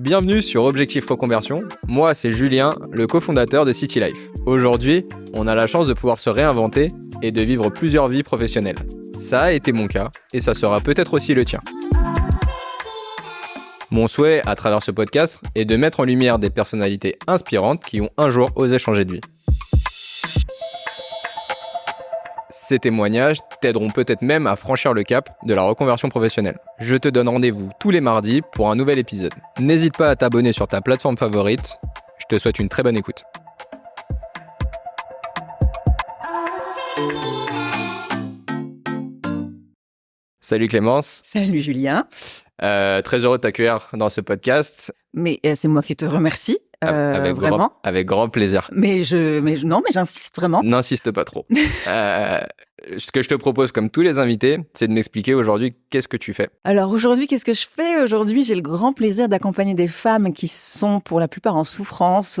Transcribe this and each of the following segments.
Bienvenue sur Objectif Reconversion. Moi, c'est Julien, le cofondateur de City Life. Aujourd'hui, on a la chance de pouvoir se réinventer et de vivre plusieurs vies professionnelles. Ça a été mon cas et ça sera peut-être aussi le tien. Mon souhait à travers ce podcast est de mettre en lumière des personnalités inspirantes qui ont un jour osé changer de vie. Ces témoignages t'aideront peut-être même à franchir le cap de la reconversion professionnelle. Je te donne rendez-vous tous les mardis pour un nouvel épisode. N'hésite pas à t'abonner sur ta plateforme favorite. Je te souhaite une très bonne écoute. Salut Clémence. Salut Julien. Très heureux de t'accueillir dans ce podcast. Mais c'est moi qui te remercie. Vraiment. Avec grand plaisir. Mais j'insiste vraiment. N'insiste pas trop. Ce que je te propose, comme tous les invités, c'est de m'expliquer aujourd'hui qu'est-ce que tu fais. Alors aujourd'hui, qu'est-ce que je fais? Aujourd'hui, j'ai le grand plaisir d'accompagner des femmes qui sont pour la plupart en souffrance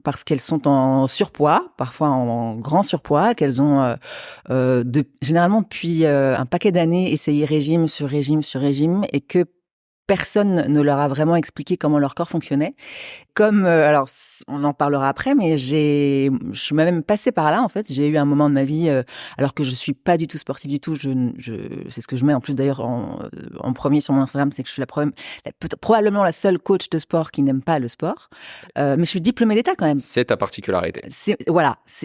parce qu'elles sont en surpoids, parfois en grand surpoids, qu'elles ont généralement depuis un paquet d'années essayé régime sur régime et que personne ne leur a vraiment expliqué comment leur corps fonctionnait. Alors on en parlera après, mais je suis même passée par là en fait. J'ai eu un moment de ma vie, alors que je suis pas du tout sportive du tout. C'est ce que je mets en plus d'ailleurs en premier sur mon Instagram, c'est que je suis probablement la seule coach de sport qui n'aime pas le sport. Mais je suis diplômée d'État quand même. C'est ta particularité.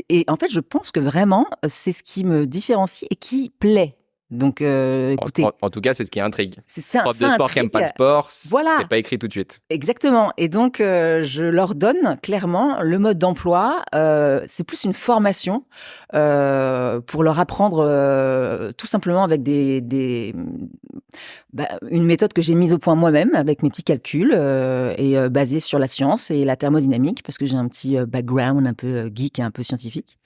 Et en fait, je pense que vraiment, c'est ce qui me différencie et qui plaît. Donc, écoutez. En tout cas, c'est ce qui intrigue. C'est ça. Prof de sport qui n'aime pas le sport, voilà. C'est pas écrit tout de suite. Exactement. Et donc, je leur donne clairement le mode d'emploi. C'est plus une formation pour leur apprendre tout simplement avec une méthode que j'ai mise au point moi-même avec mes petits calculs et basée sur la science et la thermodynamique parce que j'ai un petit background un peu geek et un peu scientifique.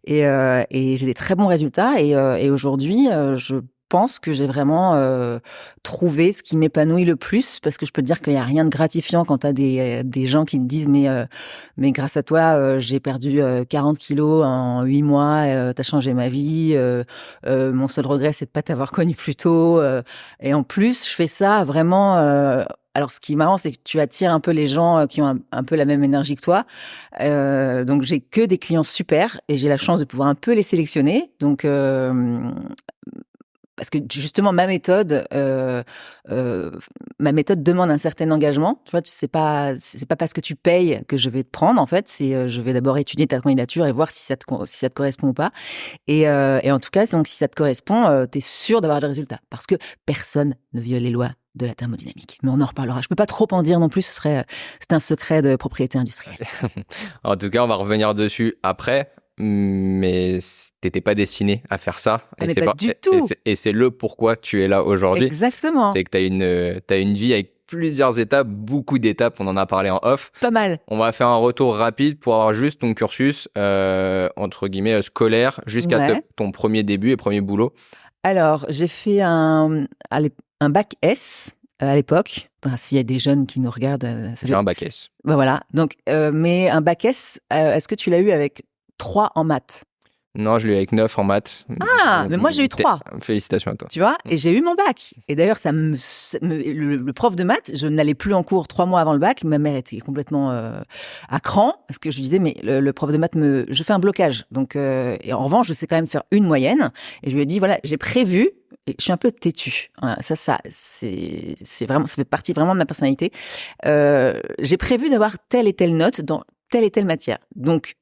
Et j'ai des très bons résultats. Et aujourd'hui, je pense que j'ai vraiment trouvé ce qui m'épanouit le plus parce que je peux te dire qu'il n'y a rien de gratifiant quand tu as des gens qui te disent mais grâce à toi j'ai perdu 40 kilos en 8 mois, t'as changé ma vie, mon seul regret c'est de pas t'avoir connu plus tôt et en plus je fais ça vraiment alors, ce qui est marrant, c'est que tu attires un peu les gens qui ont un peu la même énergie que toi. Donc, j'ai que des clients super et j'ai la chance de pouvoir un peu les sélectionner. Donc, parce que justement, ma méthode demande un certain engagement. Tu vois, c'est pas parce que tu payes que je vais te prendre. En fait, je vais d'abord étudier ta candidature et voir si ça te correspond ou pas. Et en tout cas, donc si ça te correspond, t'es sûr d'avoir des résultats parce que personne ne viole les lois de la thermodynamique. Mais on en reparlera. Je peux pas trop en dire non plus, c'est un secret de propriété industrielle. En tout cas, on va revenir dessus après, mais t'étais pas destiné à faire ça. Mais pas du tout. Et c'est le pourquoi tu es là aujourd'hui. Exactement. C'est que t'as une vie avec plusieurs étapes, beaucoup d'étapes, on en a parlé en off. Pas mal. On va faire un retour rapide pour avoir juste ton cursus, entre guillemets, scolaire, jusqu'à ton premier début et premier boulot. Alors, j'ai fait un bac S à l'époque. Enfin, s'il y a des jeunes qui nous regardent... J'ai un bac S. Voilà. Donc, mais un bac S, est-ce que tu l'as eu avec 3 en maths? Non, je l'ai eu avec 9 en maths. Ah, mais moi j'ai eu 3. Félicitations à toi. Tu vois, et j'ai eu mon bac. Et d'ailleurs, le prof de maths, je n'allais plus en cours 3 mois avant le bac. Ma mère était complètement à cran parce que je lui disais, mais le prof de maths je fais un blocage. Donc, et en revanche, je sais quand même faire une moyenne. Et je lui ai dit, voilà, j'ai prévu. Et je suis un peu têtue. Voilà, c'est vraiment, ça fait partie vraiment de ma personnalité. J'ai prévu d'avoir telle et telle note dans telle et telle matière. Donc,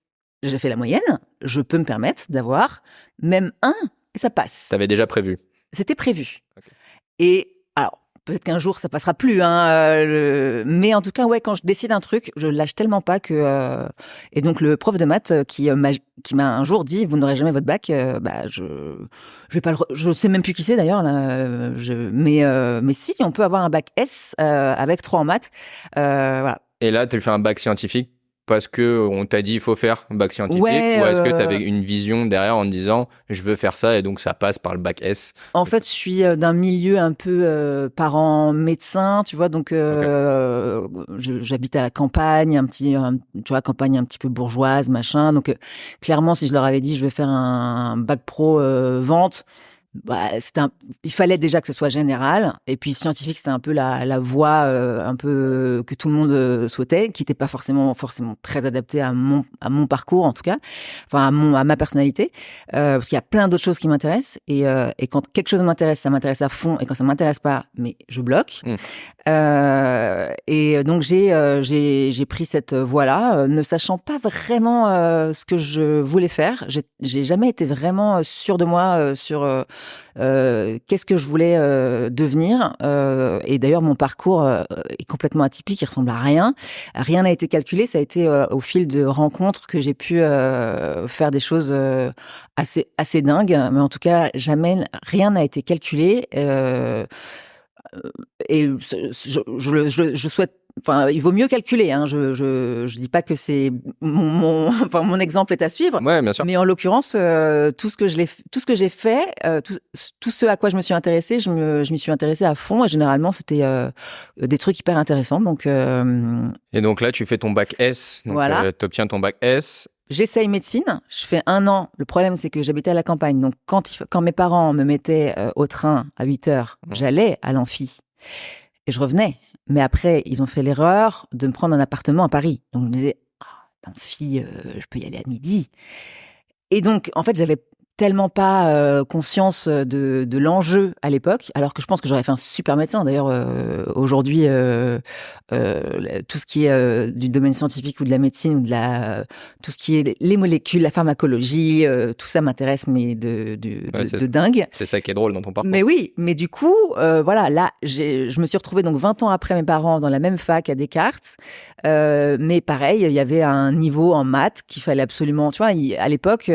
je fais la moyenne, je peux me permettre d'avoir même 1 et ça passe. T'avais déjà prévu? C'était prévu. Okay. Et alors, peut-être qu'un jour ça passera plus, mais en tout cas, ouais, quand je décide un truc, je lâche tellement pas que. Et donc le prof de maths qui m'a un jour dit, vous n'aurez jamais votre bac, je vais pas je sais même plus qui c'est d'ailleurs là, mais si, on peut avoir un bac S avec 3 en maths, voilà. Et là, tu fais un bac scientifique parce que on t'a dit il faut faire un bac scientifique, ou est-ce que tu avais une vision derrière en te disant je veux faire ça et donc ça passe par le bac S? En fait, je suis d'un milieu un peu parent médecin, tu vois, donc j'habite à la campagne, campagne un petit peu bourgeoise, machin. Donc clairement, si je leur avais dit je vais faire un bac pro vente, il fallait déjà que ce soit général, et puis scientifique, c'était un peu la voie un peu que tout le monde souhaitait, qui n'était pas forcément très adaptée à mon parcours en tout cas, enfin à ma personnalité, parce qu'il y a plein d'autres choses qui m'intéressent, et quand quelque chose m'intéresse, ça m'intéresse à fond, et quand ça m'intéresse pas, mais je bloque. Et donc j'ai pris cette voie-là, ne sachant pas vraiment ce que je voulais faire. J'ai jamais été vraiment sûre de moi sur qu'est-ce que je voulais devenir. Et d'ailleurs, mon parcours est complètement atypique, il ressemble à rien. Rien n'a été calculé, ça a été au fil de rencontres que j'ai pu faire des choses assez dingues. Mais en tout cas, jamais rien n'a été calculé. Et je souhaite. Enfin, il vaut mieux calculer. Hein. Je dis pas que c'est mon exemple est à suivre. Ouais, bien sûr. Mais en l'occurrence, tout ce que j'ai fait, tout ce à quoi je me suis intéressée, je m'y suis intéressée à fond. Et généralement, c'était des trucs hyper intéressants. Donc. Et donc là, tu fais ton bac S. Donc, voilà. t'obtiens ton bac S. J'essaye médecine, je fais 1 an. Le problème, c'est que j'habitais à la campagne. Donc, quand mes parents me mettaient au train à 8h, j'allais à l'amphi et je revenais. Mais après, ils ont fait l'erreur de me prendre un appartement à Paris. Donc, je me disais, l'amphi, je peux y aller à midi. Et donc, en fait, j'avais tellement pas conscience de l'enjeu à l'époque, alors que je pense que j'aurais fait un super médecin. D'ailleurs, aujourd'hui, tout ce qui est du domaine scientifique ou de la médecine ou tout ce qui est les molécules, la pharmacologie, tout ça m'intéresse, mais de dingue. C'est ça qui est drôle dans ton parcours. Mais oui, mais du coup, voilà, là, je me suis retrouvée donc 20 ans après mes parents dans la même fac à Descartes, mais pareil, il y avait un niveau en maths qu'il fallait absolument, tu vois, à l'époque,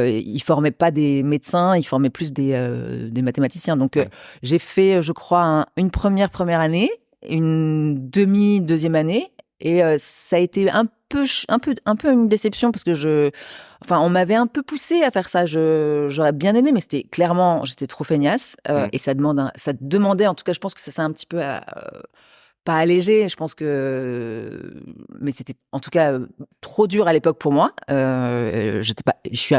ils formaient pas des médecins, ils formaient plus des mathématiciens. Donc, j'ai fait, je crois, une première année, une deuxième année, et ça a été un peu une déception parce que on m'avait un peu poussé à faire ça. J'aurais bien aimé, mais j'étais trop feignasse, et ça demandait, en tout cas, je pense que ça s'est un petit peu pas allégé, je pense mais c'était en tout cas trop dur à l'époque pour moi. Je suis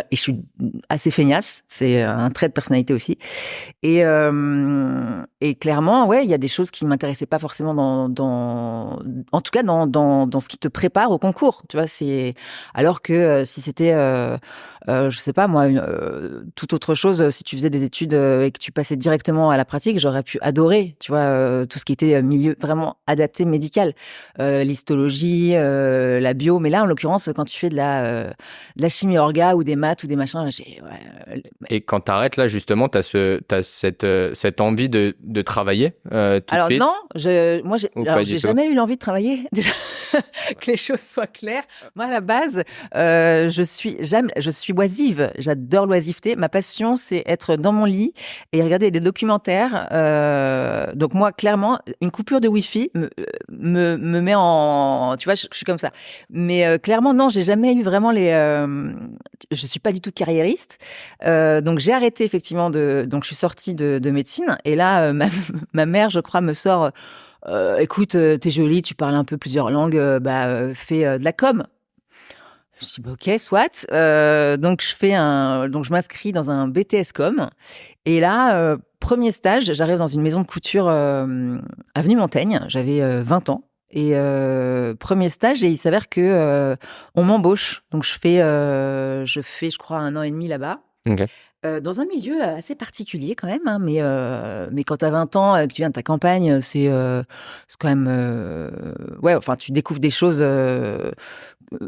assez feignace, c'est un trait de personnalité aussi. Et clairement, ouais, il y a des choses qui m'intéressaient pas forcément en tout cas dans ce qui te prépare au concours. Tu vois, alors que si c'était je sais pas moi, toute autre chose, si tu faisais des études et que tu passais directement à la pratique, j'aurais pu adorer, tu vois, tout ce qui était milieu vraiment adapté médical, l'histologie, la bio. Mais là, en l'occurrence, quand tu fais de la chimie orga ou des maths ou des machins, Et quand t'arrêtes là, justement, t'as cette envie de travailler tout de suite. Non, j'ai jamais eu l'envie de travailler. Déjà, que les choses soient claires. Moi, à la base, je suis oisive. J'adore l'oisiveté. Ma passion, c'est être dans mon lit et regarder des documentaires. Donc moi, clairement, une coupure de Wi-Fi me met en... Tu vois, je suis comme ça. Mais clairement, non, j'ai jamais eu vraiment je suis pas du tout carriériste. Donc j'ai arrêté effectivement donc je suis sortie de médecine, et là ma mère, je crois, me sort écoute, t'es jolie, tu parles un peu plusieurs langues, fais de la com. Je dis ok, soit. Donc je m'inscris dans un BTS com, et là premier stage, j'arrive dans une maison de couture avenue Montaigne, j'avais 20 ans. Et premier stage, et il s'avère que on m'embauche. Donc je fais je crois 1 an et demi là-bas. Okay. Dans un milieu assez particulier quand même, hein, mais quand t'as 20 ans, que tu viens de ta campagne, c'est quand même ouais, enfin tu découvres des choses,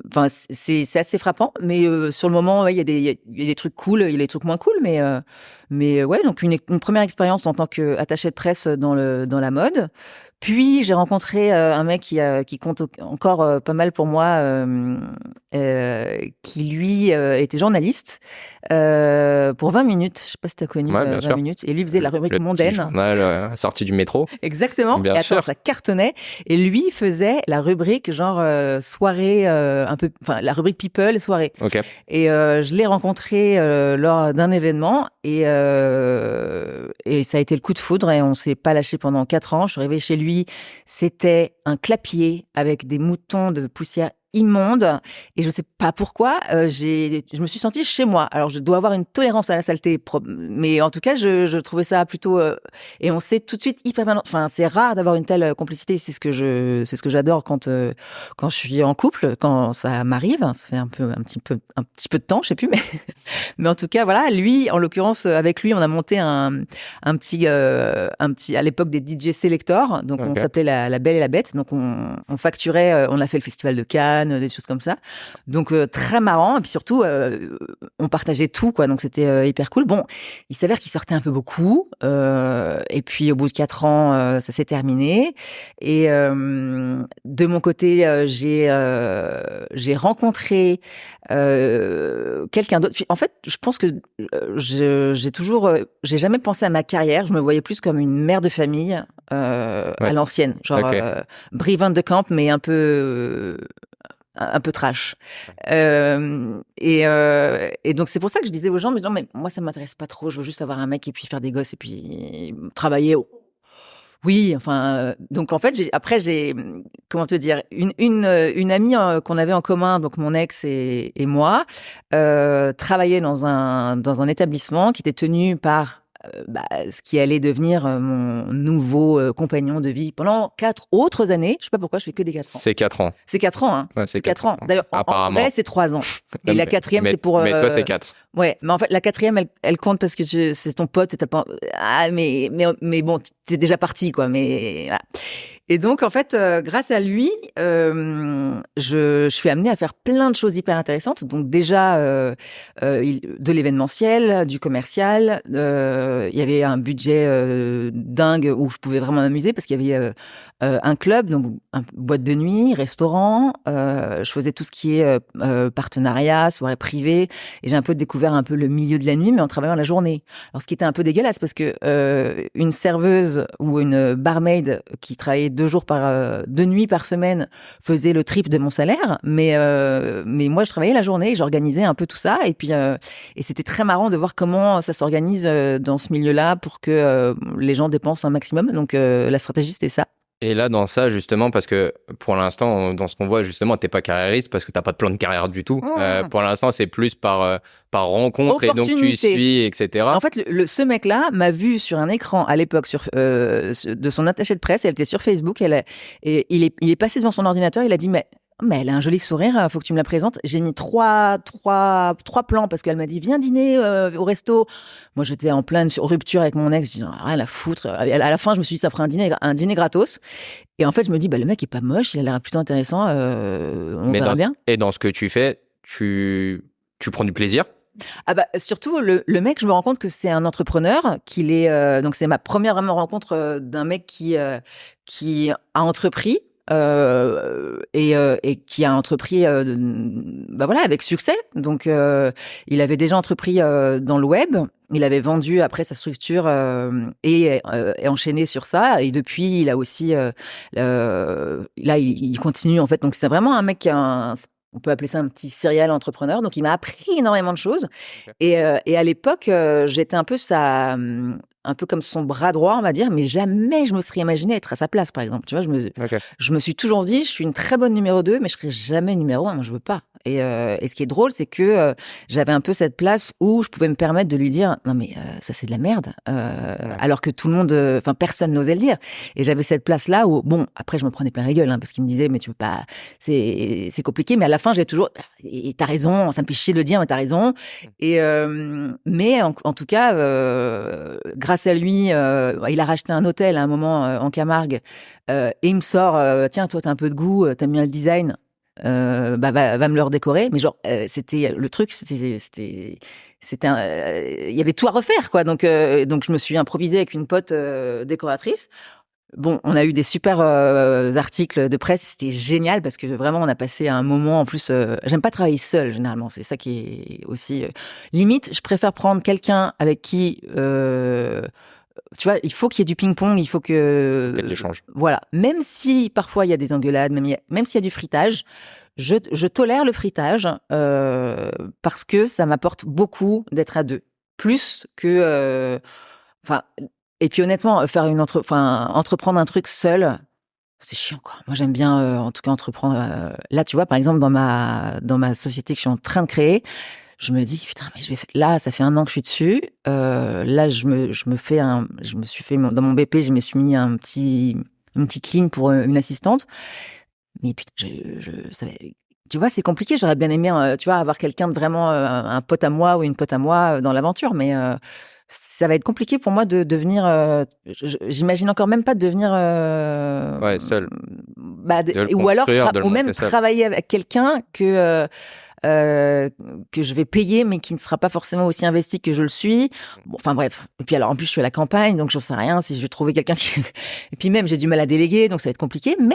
enfin c'est assez frappant, mais sur le moment, ouais, il y a des trucs cool, il y a des trucs moins cool, mais ouais, donc une première expérience en tant qu'attaché de presse dans la mode. Puis j'ai rencontré un mec qui compte encore pas mal pour moi, qui lui était journaliste pour 20 minutes. Je sais pas si t'as connu 20 minutes. Et lui faisait la rubrique mondaine. Journal sorti du métro. Exactement. Bien sûr. Ça cartonnait. Et lui faisait la rubrique genre soirée, un peu, enfin la rubrique people soirée. Okay. Et je l'ai rencontré lors d'un événement, et ça a été le coup de foudre, et on s'est pas lâché pendant 4 ans. Je suis arrivée chez lui, c'était un clapier avec des moutons de poussière immonde et je sais pas pourquoi je me suis sentie chez moi. Alors je dois avoir une tolérance à la saleté, mais en tout cas je trouvais ça plutôt et on sait tout de suite hyper bien. Enfin c'est rare d'avoir une telle complicité. C'est ce que j'adore quand je suis en couple, quand ça m'arrive. Ça fait un petit peu de temps, je sais plus, mais en tout cas voilà. Lui, en l'occurrence, avec lui, on a monté un petit à l'époque des DJ Selector. Donc on s'appelait la Belle et la Bête. Donc on facturait, on a fait le festival de Cannes, des choses comme ça. Donc très marrant et puis surtout on partageait tout quoi. Donc c'était hyper cool. Bon, il s'avère qu'il sortait un peu beaucoup et puis au bout de 4 ans ça s'est terminé et de mon côté j'ai rencontré quelqu'un d'autre. En fait, je pense que j'ai jamais pensé à ma carrière. Je me voyais plus comme une mère de famille à l'ancienne, genre Brie Van de Camp, mais un peu trash. Et donc c'est pour ça que je disais aux gens, mais non, mais moi ça m'intéresse pas trop. Je veux juste avoir un mec et puis faire des gosses et puis travailler. Oui, enfin, donc en fait, j'ai, comment te dire, une amie qu'on avait en commun, donc mon ex et moi, travaillait dans un établissement qui était tenu par ce qui allait devenir mon nouveau compagnon de vie pendant 4 autres années. Je sais pas pourquoi je fais que des 4 ans. C'est 4 ans. C'est 4 ans, hein. Ouais, c'est 4 ans. D'ailleurs, en vrai, c'est 3 ans. Et la quatrième, c'est pour... Mais toi, c'est 4. Ouais, mais en fait, la quatrième, elle compte parce que c'est ton pote et t'as pas... Ah, mais bon, t'es déjà parti, quoi. Mais voilà. Et donc, en fait, grâce à lui, je suis amenée à faire plein de choses hyper intéressantes. Donc déjà, de l'événementiel, du commercial. Il y avait un budget dingue où je pouvais vraiment m'amuser parce qu'il y avait un club, donc une boîte de nuit, restaurant. Je faisais tout ce qui est partenariat, soirée privée. Et j'ai un peu découvert un peu le milieu de la nuit, mais en travaillant la journée. Alors, ce qui était un peu dégueulasse parce que une serveuse ou une barmaid qui travaillait 2 nuits par semaine faisait le triple de mon salaire, mais moi je travaillais la journée et j'organisais un peu tout ça et puis et c'était très marrant de voir comment ça s'organise dans ce milieu-là pour que les gens dépensent un maximum. Donc la stratégie c'était ça. Et là, dans ça, justement, parce que pour l'instant, dans ce qu'on voit, justement, t'es pas carriériste parce que t'as pas de plan de carrière du tout. Pour l'instant, c'est plus par rencontre et donc tu suis, etc. En fait, ce mec-là m'a vu sur un écran à l'époque de son attaché de presse. Elle était sur Facebook. Et il est passé devant son ordinateur. Il a dit mais elle a un joli sourire, faut que tu me la présentes. J'ai mis trois plans parce qu'elle m'a dit viens dîner au resto. Moi j'étais en pleine rupture avec mon ex, je dis rien à foutre. À la fin je me suis dit ça ferait un dîner gratos. Et en fait je me dis le mec est pas moche, il a l'air plutôt intéressant, on verra bien. Et dans ce que tu fais, tu prends du plaisir? Ah surtout le mec, je me rends compte que c'est un entrepreneur, qu'il est donc c'est ma première vraiment rencontre d'un mec qui a entrepris. Et qui a entrepris avec succès. Donc il avait déjà entrepris dans le web, il avait vendu après sa structure et enchaîné sur ça, et depuis il a aussi là il continue en fait. Donc c'est vraiment un mec on peut appeler ça un petit serial entrepreneur. Donc il m'a appris énormément de choses. Okay. Et à l'époque j'étais un peu comme son bras droit, on va dire, mais jamais je me serais imaginé être à sa place, par exemple. Tu vois, je me suis toujours dit, je suis une très bonne numéro 2, mais je serai jamais numéro 1. Moi, je veux pas. Et ce qui est drôle, c'est que j'avais un peu cette place où je pouvais me permettre de lui dire, non mais ça c'est de la merde, alors que tout le monde, personne n'osait le dire. Et j'avais cette place-là où, bon, après je me prenais plein la gueule, parce qu'il me disait, mais tu peux pas, c'est compliqué. Mais à la fin, j'ai toujours, et t'as raison, ça me fait chier de le dire, mais t'as raison. Et mais en tout cas, grâce à lui, il a racheté un hôtel à un moment en Camargue, et il me sort, tiens, toi t'as un peu de goût, t'aimes bien le design, va me le redécorer. Mais genre, c'était le truc, il y avait tout à refaire, quoi. Donc je me suis improvisée avec une pote décoratrice. Bon, on a eu des super articles de presse, c'était génial parce que vraiment on a passé un moment. En plus, j'aime pas travailler seule généralement, c'est ça qui est aussi limite. Je préfère prendre quelqu'un avec qui tu vois, il faut qu'il y ait du ping-pong, il faut que l'échange. Voilà, même si parfois il y a des engueulades, même s'il y a du fritage, je tolère le fritage parce que ça m'apporte beaucoup d'être à deux, plus que et puis honnêtement, entreprendre un truc seul, c'est chiant, quoi. Moi, j'aime bien, en tout cas, entreprendre. Là, tu vois, par exemple, dans ma société que je suis en train de créer, je me dis: «Putain, mais là, ça fait 1 an que je suis dessus. Là, je me suis fait dans mon BP, je me suis mis une petite ligne pour, une assistante. Mais ça va tu vois, c'est compliqué. J'aurais bien aimé, tu vois, avoir quelqu'un de vraiment, un pote à moi ou une pote à moi, dans l'aventure, mais ça va être compliqué pour moi de devenir, j'imagine encore même pas de devenir, Ouais, seul. bah, De le ou alors construire, de le ou même monter seul. travailler avec quelqu'un que je vais payer, mais qui ne sera pas forcément aussi investi que je le suis. Bon, enfin bref. Et puis alors, en plus, je suis à la campagne, donc j'en sais rien si je vais trouver quelqu'un qui... Et puis même, j'ai du mal à déléguer, donc ça va être compliqué, mais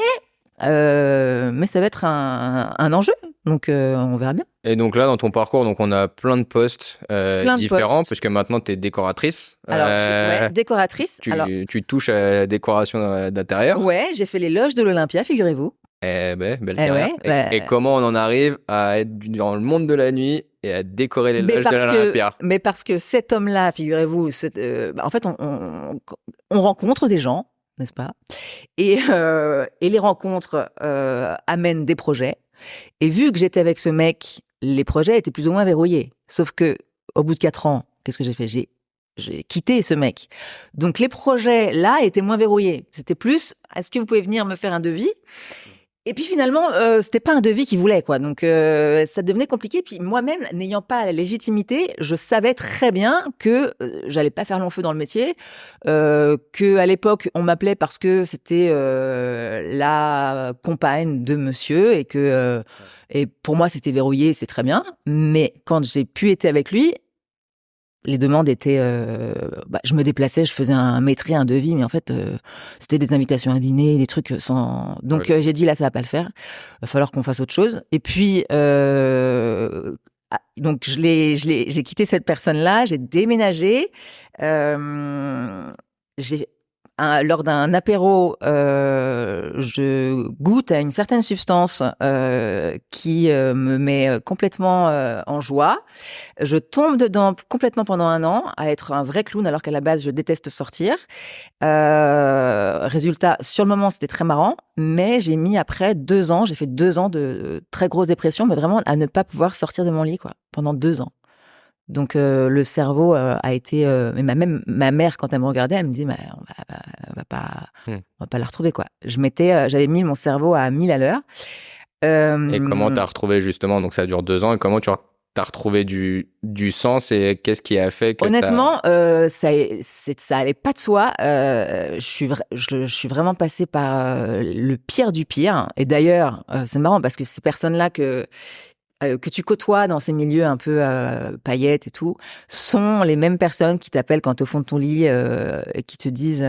ça va être un enjeu. Donc, on verra bien. Et donc là, dans ton parcours, donc on a plein de postes Plein de différents, postes. puisque maintenant tu es décoratrice. Alors, décoratrice. Alors, Tu touches à la décoration d'intérieur. ouais, j'ai fait les loges de l'Olympia, figurez-vous. Eh ben, belle Eh carrière. ouais, Et comment on en arrive à être dans le monde de la nuit et à décorer les loges de l'Olympia? Mais parce que cet homme-là, figurez-vous, en fait, on rencontre des gens, n'est-ce pas? Et les rencontres amènent des projets. Et vu que j'étais avec ce mec, les projets étaient plus ou moins verrouillés. Sauf que au bout de 4 ans, qu'est-ce que j'ai fait? J'ai quitté ce mec. Donc les projets là étaient moins verrouillés. C'était plus, est-ce que vous pouvez venir me faire un devis? Et puis finalement, c'était pas un devis qu'il voulait, quoi. Donc ça devenait compliqué. Puis moi-même, n'ayant pas la légitimité, je savais très bien que j'allais pas faire long feu dans le métier, que à l'époque on m'appelait parce que c'était la compagne de monsieur et que et pour moi c'était verrouillé, c'est très bien. Mais quand j'ai pu être avec lui, les demandes étaient, je me déplaçais, je faisais un métier, un devis, mais en fait, c'était des invitations à dîner, des trucs sans. Donc Oui. j'ai dit là, ça va pas le faire. Il va falloir qu'on fasse autre chose. Et puis donc j'ai quitté cette personne-là, j'ai déménagé. J'ai lors d'un apéro, je goûte à une certaine substance qui me met complètement en joie. Je tombe dedans complètement pendant 1 an, à être un vrai clown, alors qu'à la base, je déteste sortir. Résultat, sur le moment, c'était très marrant, mais j'ai mis après 2 ans, j'ai fait 2 ans de très grosse dépression, mais vraiment à ne pas pouvoir sortir de mon lit, quoi, pendant 2 ans. Donc le cerveau a été mais même ma mère quand elle me regardait, elle me disait: «Mais on va pas la retrouver, quoi». J'avais mis mon cerveau à 1000 à l'heure. Et comment t'as Hem, retrouvé justement, donc ça dure 2 ans, et comment tu as retrouvé du sens et qu'est-ce qui a fait que Honnêtement, ça allait pas de soi. Je suis vraiment passée par le pire du pire. Et d'ailleurs, c'est marrant parce que ces personnes-là que tu côtoies dans ces milieux un peu paillettes et tout, sont les mêmes personnes qui t'appellent quand t'es au fond de ton lit, et qui te disent,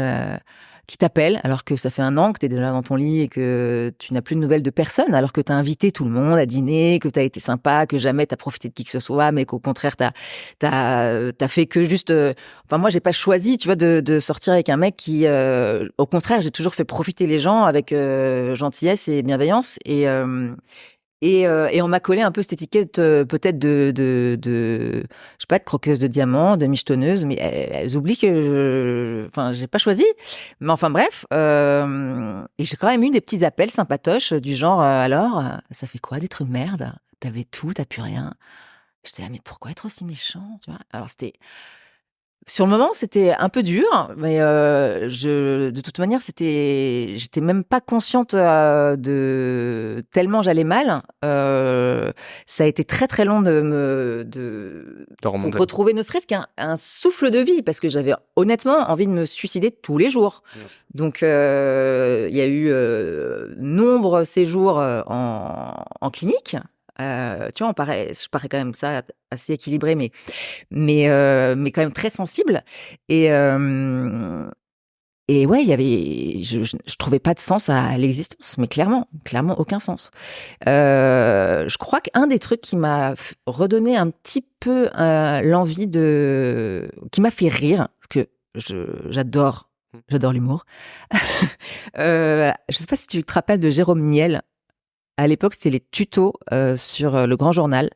qui t'appellent alors que ça fait 1 an que t'es déjà dans ton lit et que tu n'as plus de nouvelles de personne, alors que t'as invité tout le monde à dîner, que t'as été sympa, que jamais t'as profité de qui que ce soit, mais qu'au contraire t'as fait que juste. Enfin, moi, j'ai pas choisi, tu vois, de sortir avec un mec qui, au contraire, j'ai toujours fait profiter les gens avec gentillesse et bienveillance. Et on m'a collé un peu cette étiquette peut-être je sais pas, de croqueuse de diamants, de michetonneuse, mais elles oublient que enfin, j'ai pas choisi. Mais enfin bref, et j'ai quand même eu des petits appels sympatoches du genre alors, ça fait quoi d'être une merde? T'avais tout, t'as plus rien. J'étais là, mais pourquoi être aussi méchant, tu vois? Alors sur le moment, c'était un peu dur, mais de toute manière, j'étais même pas consciente de tellement j'allais mal. Ça a été très très long te pour remonter? retrouver ne serait-ce qu'un souffle de vie, parce que j'avais honnêtement envie de me suicider tous les jours. Donc il y a eu nombreux séjours en clinique. Tu vois, je parais quand même ça assez équilibré, mais quand même très sensible. Et ouais, il y avait, je trouvais pas de sens à l'existence, mais clairement aucun sens. Je crois qu'un des trucs qui m'a redonné un petit peu l'envie qui m'a fait rire, parce que j'adore l'humour. Je sais pas si tu te rappelles de Jérôme Niel. À l'époque, c'était les tutos sur le Grand Journal.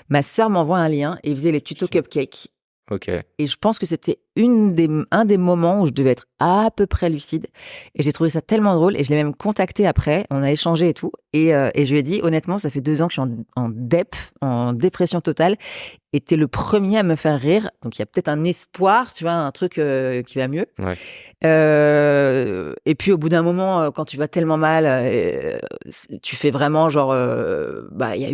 Ma sœur m'envoie un lien et il faisait les tutos cupcake. Ok. Et je pense que c'était un des moments où je devais être à peu près lucide. Et j'ai trouvé ça tellement drôle. Et je l'ai même contacté après. On a échangé et tout. Et je lui ai dit, honnêtement, ça fait 2 ans que je suis en dépression totale. Et t'es le premier à me faire rire. Donc, il y a peut-être un espoir, tu vois, un truc qui va mieux. Ouais. Et puis, au bout d'un moment, quand tu vas tellement mal, tu fais vraiment genre... il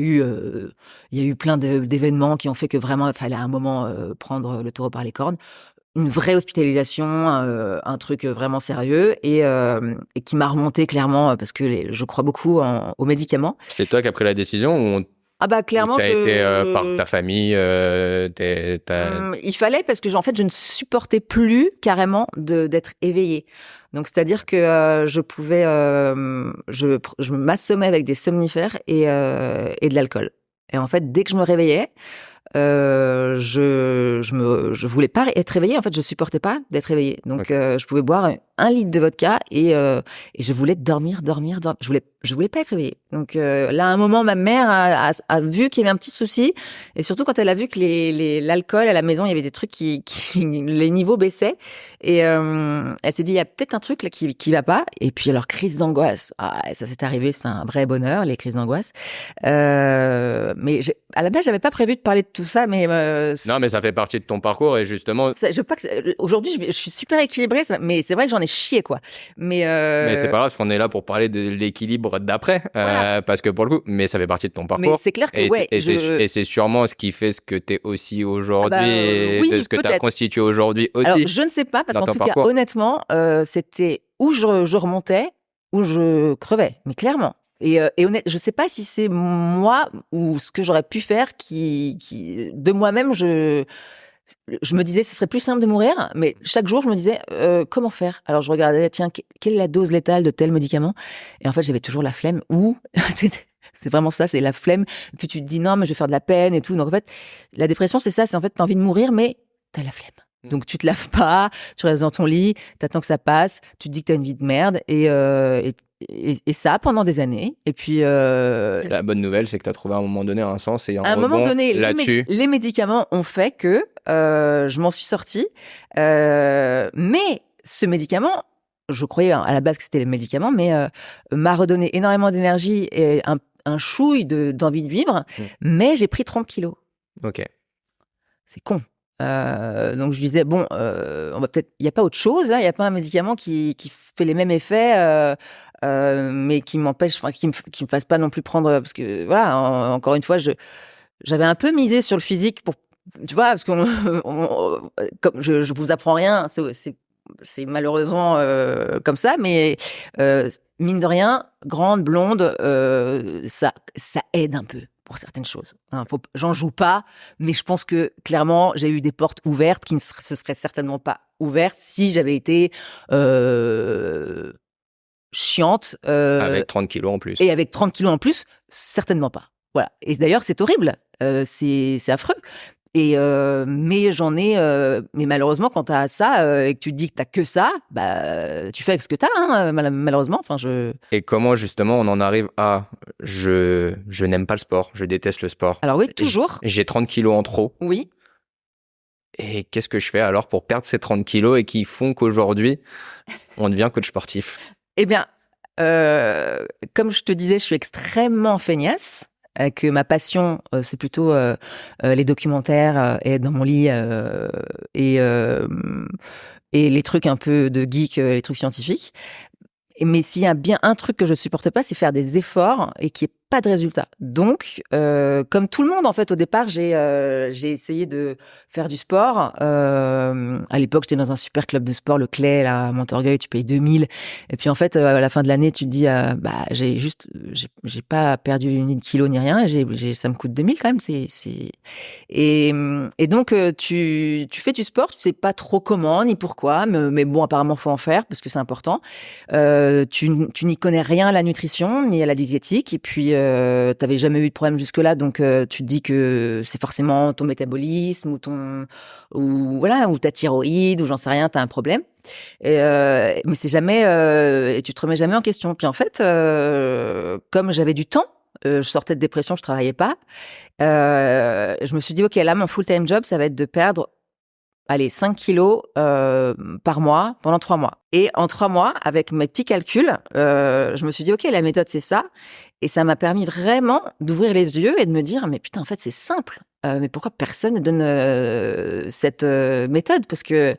y a eu plein d'événements qui ont fait que vraiment, il fallait à un moment prendre le taureau par les cornes. Une vraie hospitalisation, un truc vraiment sérieux et qui m'a remonté clairement parce que je crois beaucoup aux médicaments. C'est toi qui as pris la décision ou Clairement, t'as été par ta famille il fallait parce que en fait je ne supportais plus carrément d'être éveillée. Donc c'est-à-dire que je pouvais, je m'assommais avec des somnifères et de l'alcool. Et en fait dès que je me réveillais, je voulais pas être réveillée. En fait, je supportais pas d'être réveillée. Donc, je pouvais boire 1 litre de vodka et je voulais dormir. Je voulais pas être réveillée. Donc, là, à un moment, ma mère a vu qu'il y avait un petit souci. Et surtout quand elle a vu que l'alcool à la maison, il y avait des trucs les niveaux baissaient. Et, elle s'est dit, il y a peut-être un truc là qui va pas. Et puis, alors, crise d'angoisse. Ah, ça s'est arrivé, c'est un vrai bonheur, les crises d'angoisse. Mais à la base, j'avais pas prévu de parler de tout ça, mais non, mais ça fait partie de ton parcours et justement. Je veux pas que aujourd'hui, je suis super équilibrée, mais c'est vrai que j'en ai chié quoi. Mais c'est pas grave, parce qu'on est là pour parler de l'équilibre d'après, voilà. Parce que pour le coup, mais ça fait partie de ton parcours. Mais c'est clair que et c'est sûrement ce qui fait ce que t'es aussi aujourd'hui, et de ce que t'as constitué aujourd'hui aussi. Alors je ne sais pas, parce qu'en tout cas, honnêtement, c'était où je remontais, où je crevais, mais clairement. Et je sais pas si c'est moi ou ce que j'aurais pu faire qui de moi-même je me disais ce serait plus simple de mourir, mais chaque jour je me disais comment faire. Alors je regardais, tiens, quelle est la dose létale de tel médicament, et en fait j'avais toujours la flemme, ou c'est vraiment ça, c'est la flemme. Et puis tu te dis non mais je vais faire de la peine et tout. Donc en fait la dépression c'est ça, c'est en fait t'as envie de mourir mais t'as la flemme. Donc tu te laves pas, tu restes dans ton lit, t'attends que ça passe, tu te dis que t'as une vie de merde et ça pendant des années. Et puis la bonne nouvelle, c'est que t'as trouvé à un moment donné un sens et un moment donné là-dessus. Les médicaments ont fait que je m'en suis sortie. Mais ce médicament, je croyais à la base que c'était le médicament, mais m'a redonné énormément d'énergie et un chouille d'envie de vivre. Mais j'ai pris 30 kilos. Ok. C'est con. Donc je disais bon, on va peut-être, il y a pas autre chose là, il y a pas un médicament qui fait les mêmes effets, mais qui m'empêche, enfin qui me fasse pas non plus prendre, parce que voilà, encore une fois, j'avais un peu misé sur le physique pour, tu vois, parce comme je vous apprends rien, c'est malheureusement comme ça, mais mine de rien, grande, blonde, ça aide un peu pour certaines choses. J'en joue pas, mais je pense que clairement, j'ai eu des portes ouvertes qui ne se seraient certainement pas ouvertes si j'avais été chiante. Avec 30 kilos en plus. Et avec 30 kilos en plus, certainement pas. Voilà. Et d'ailleurs, c'est horrible. C'est affreux. Et mais mais malheureusement quand t'as ça et que tu te dis que t'as que ça, bah tu fais avec ce que t'as, hein, malheureusement. Enfin Et comment justement on en arrive à je n'aime pas le sport, je déteste le sport. Alors oui, toujours. J'ai 30 kilos en trop. Oui. Et qu'est-ce que je fais alors pour perdre ces 30 kilos et qui font qu'aujourd'hui on devient coach sportif? Eh bien, comme je te disais, je suis extrêmement feignasse. Que ma passion, c'est plutôt les documentaires et être dans mon lit et les trucs un peu de geek, les trucs scientifiques. Mais s'il y a bien un truc que je supporte pas, c'est faire des efforts et qu'il n'y ait pas de résultat. Donc, comme tout le monde, en fait, au départ, j'ai essayé de faire du sport. À l'époque, j'étais dans un super club de sport, le Clay, là, à Montorgueil, tu payes 2000. Et puis, en fait, à la fin de l'année, tu te dis, j'ai pas perdu ni de kilos ni rien. Ça me coûte 2000 quand même. Et donc, tu fais du sport, tu sais pas trop comment ni pourquoi, mais bon, apparemment, faut en faire parce que c'est important. Tu n'y connais rien à la nutrition ni à la diététique, et puis t'avais jamais eu de problème jusque-là, donc tu te dis que c'est forcément ton métabolisme ou ta thyroïde ou j'en sais rien, t'as un problème. Mais c'est jamais et tu te remets jamais en question. Puis en fait, comme j'avais du temps, je sortais de dépression, je travaillais pas. Je me suis dit ok, là mon full-time job, ça va être de perdre allez, 5 kilos par mois pendant 3 mois. Et en 3 mois, avec mes petits calculs, je me suis dit, OK, la méthode, c'est ça. Et ça m'a permis vraiment d'ouvrir les yeux et de me dire, mais putain, en fait, c'est simple. Mais pourquoi personne ne donne cette méthode? Parce que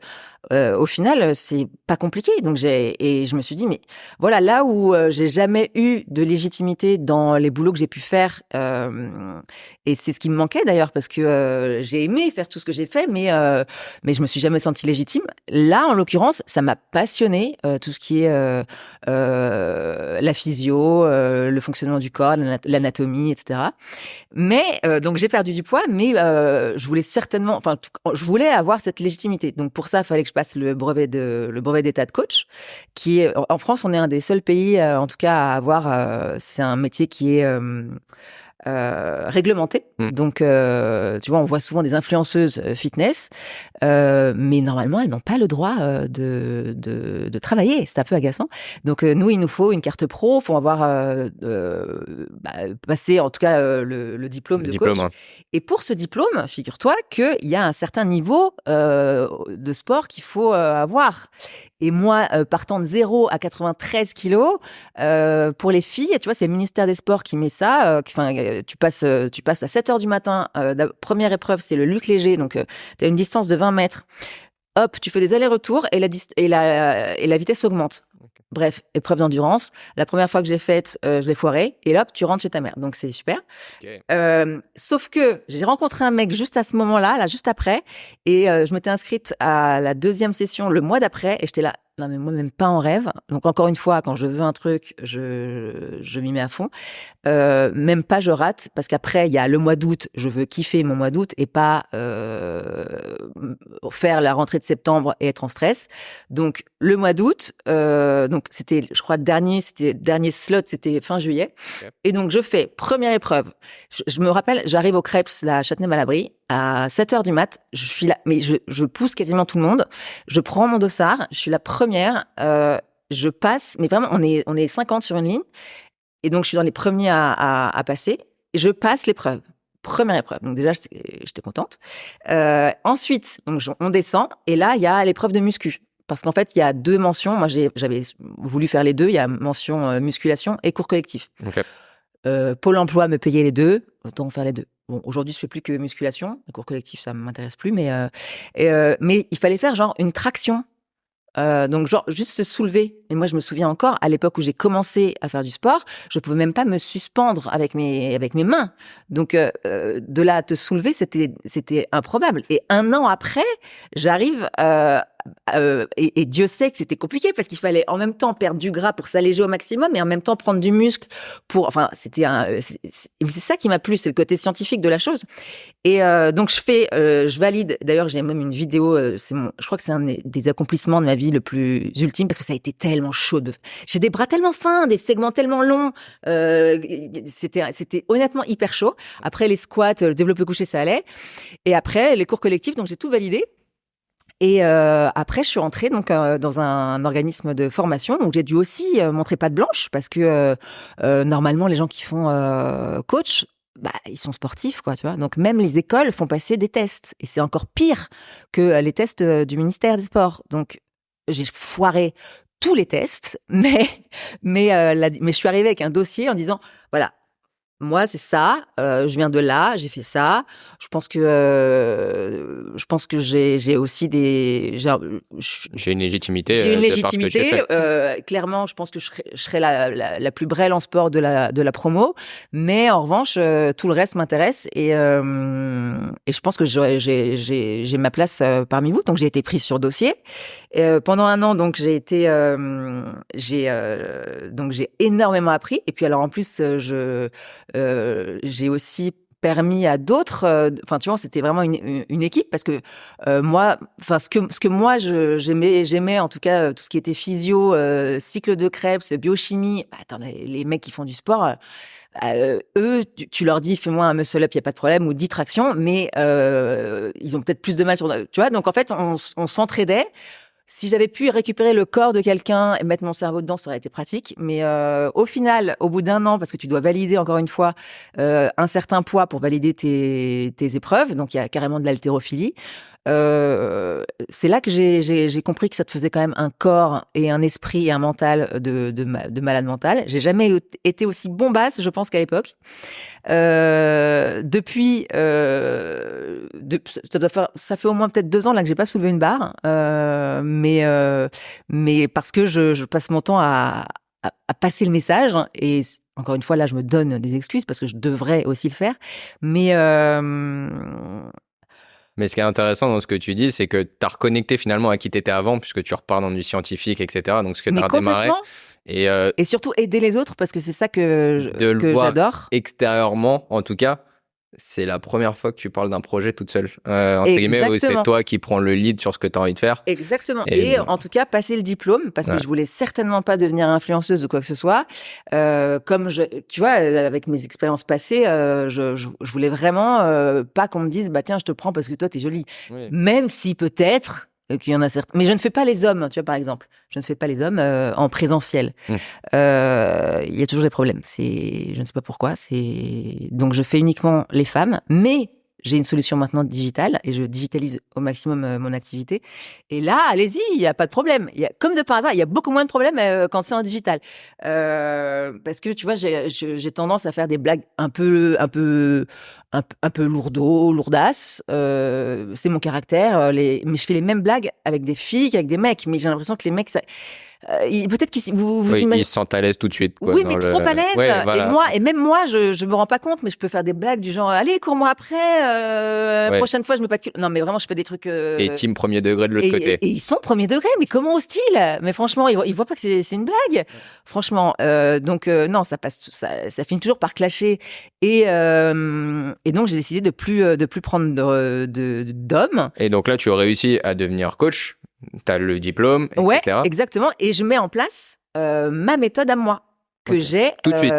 au final, c'est pas compliqué. Donc je me suis dit, mais voilà, là où j'ai jamais eu de légitimité dans les boulots que j'ai pu faire, et c'est ce qui me manquait d'ailleurs, parce que j'ai aimé faire tout ce que j'ai fait, mais je me suis jamais sentie légitime. Là, en l'occurrence, ça m'a passionnée, tout ce qui est la physio, le fonctionnement du corps, l'anatomie, etc. Mais donc j'ai perdu du poids, mais je voulais certainement, enfin, je voulais avoir cette légitimité. Donc pour ça, il fallait que je passe le brevet d'état de coach, qui est en France, on est un des seuls pays, en tout cas, à avoir. C'est un métier qui est réglementé. Donc, tu vois, on voit souvent des influenceuses fitness, mais normalement, elles n'ont pas le droit de travailler. C'est un peu agaçant. Donc, nous, il nous faut une carte pro. Il faut avoir passé, en tout cas, le diplôme de coach. Hein. Et pour ce diplôme, figure-toi qu'il y a un certain niveau de sport qu'il faut avoir. Et moi, partant de 0 à 93 kilos, pour les filles, tu vois, c'est le ministère des Sports qui met ça. Tu passes à 7 heures du matin. La première épreuve, c'est le luc léger. Donc, tu as une distance de 20 mètres. Hop, tu fais des allers-retours et la vitesse augmente. Okay. Bref, épreuve d'endurance. La première fois que j'ai faite, je l'ai foirée. Et là, tu rentres chez ta mère. Donc, c'est super. Okay. Sauf que j'ai rencontré un mec juste à ce moment-là, là, juste après. Et je m'étais inscrite à la deuxième session le mois d'après. Et j'étais là, non, mais moi, même pas en rêve. Donc, encore une fois, quand je veux un truc, je m'y mets à fond. Même pas, je rate. Parce qu'après, il y a le mois d'août. Je veux kiffer mon mois d'août et pas faire la rentrée de septembre et être en stress. Donc, le mois d'août, donc c'était, je crois, dernier slot, c'était fin juillet. Okay. Et donc, je fais première épreuve. Je me rappelle, j'arrive au Crêpes, la Châtenay-Malabry, à 7 heures du mat. Je suis là, mais je pousse quasiment tout le monde. Je prends mon dossard. Je suis la première. Je passe, mais vraiment, on est 50 sur une ligne. Et donc, je suis dans les premiers à passer. Et je passe l'épreuve. Première épreuve. Donc, déjà, j'étais contente. Ensuite, donc, on descend. Et là, il y a l'épreuve de muscu. Parce qu'en fait, il y a 2 mentions. Moi, j'avais voulu faire les 2. Il y a mention musculation et cours collectif. Okay. Pôle emploi me payait les 2. Autant faire les 2. Bon, aujourd'hui, je fais plus que musculation. Le cours collectif, ça m'intéresse plus. Mais il fallait faire genre une traction. Donc genre juste se soulever. Et moi je me souviens encore à l'époque où j'ai commencé à faire du sport, je pouvais même pas me suspendre avec mes mains. Donc de là à te soulever, c'était improbable. Et 1 an après, j'arrive et Dieu sait que c'était compliqué parce qu'il fallait en même temps perdre du gras pour s'alléger au maximum et en même temps prendre du muscle pour. Enfin, c'est ça qui m'a plu, c'est le côté scientifique de la chose. Et donc je valide. D'ailleurs, j'ai même une vidéo. Je crois que c'est un des accomplissements de ma vie le plus ultime parce que ça a été tellement chaud. J'ai des bras tellement fins, des segments tellement longs. C'était honnêtement hyper chaud. Après les squats, le développé couché, ça allait. Et après les cours collectifs, donc j'ai tout validé. Et après, je suis entrée donc dans un organisme de formation, donc j'ai dû aussi montrer patte blanche parce que normalement les gens qui font coach, ils sont sportifs, quoi, tu vois. Donc même les écoles font passer des tests et c'est encore pire que les tests du ministère des Sports. Donc j'ai foiré tous les tests, mais je suis arrivée avec un dossier en disant voilà. Moi, c'est ça. Je viens de là. J'ai fait ça. Je pense que j'ai aussi j'ai une légitimité. J'ai une légitimité. Clairement, je pense que je serai la plus brêle en sport de la promo. Mais en revanche, tout le reste m'intéresse et je pense que j'ai ma place parmi vous. Donc j'ai été prise sur dossier. Pendant 1 an, donc j'ai énormément appris. Et puis alors en plus, j'ai aussi permis à d'autres. Enfin, tu vois, c'était vraiment une équipe parce que moi, enfin, ce que moi j'aimais en tout cas tout ce qui était physio, cycle de Krebs, biochimie. Attends, les mecs qui font du sport. Eux, tu leur dis fais-moi un muscle up, il y a pas de problème, ou 10 tractions, mais ils ont peut-être plus de mal sur. Tu vois, donc en fait, on s'entraidait. Si j'avais pu récupérer le corps de quelqu'un et mettre mon cerveau dedans, ça aurait été pratique. Mais au final, au bout d'1 an, parce que tu dois valider encore une fois un certain poids pour valider tes épreuves, donc il y a carrément de l'haltérophilie. c'est là que j'ai compris que ça te faisait quand même un corps et un esprit et un mental de malade mental. J'ai jamais été aussi bombasse, je pense, qu'à l'époque. Depuis, ça fait au moins peut-être 2 ans là que j'ai pas soulevé une barre, mais parce que je passe mon temps à passer le message et encore une fois là je me donne des excuses parce que je devrais aussi le faire, mais ce qui est intéressant dans ce que tu dis, c'est que tu as reconnecté finalement à qui tu étais avant, puisque tu repars dans du scientifique, etc. Donc, ce que tu as redémarré. Et surtout aider les autres, parce que c'est ça que j'adore. Extérieurement, en tout cas, c'est la première fois que tu parles d'un projet toute seule, entre guillemets, où c'est toi qui prends le lead sur ce que tu as envie de faire. Exactement. Et en tout cas, passer le diplôme, parce que je voulais certainement pas devenir influenceuse ou quoi que ce soit. Comme tu vois, avec mes expériences passées, je voulais vraiment pas qu'on me dise, bah tiens, je te prends parce que toi, t'es jolie. Oui. Même si peut-être qu'il y en a certains. Mais je ne fais pas les hommes, tu vois, par exemple. Je ne fais pas les hommes en présentiel. Il y a toujours des problèmes. Je ne sais pas pourquoi. Donc, je fais uniquement les femmes, mais j'ai une solution maintenant digitale et je digitalise au maximum mon activité. Et là, allez-y, il n'y a pas de problème. Comme de par hasard, il y a beaucoup moins de problèmes quand c'est en digital. Parce que, tu vois, j'ai tendance à faire des blagues un peu lourdasses. C'est mon caractère. Mais je fais les mêmes blagues avec des filles qu'avec des mecs. Mais j'ai l'impression que les mecs, peut-être qu'ils ils se sentent à l'aise tout de suite. Quoi, oui, mais trop à l'aise. Ouais, voilà. Et même moi, je me rends pas compte, mais je peux faire des blagues du genre, allez, cours-moi après. Prochaine fois, je mets pas de cul. Non, mais vraiment, je fais des trucs. Et team premier degré de l'autre côté. Et ils sont premier degré, mais comment osent-ils? Mais franchement, ils voient pas que c'est une blague. Ouais. Franchement, donc non, ça passe, ça finit toujours par clasher. Et donc j'ai décidé de plus prendre d'hommes. Et donc là, tu as réussi à devenir coach. T'as le diplôme, etc. Ouais, exactement. Et je mets en place ma méthode à moi que j'ai tout de suite.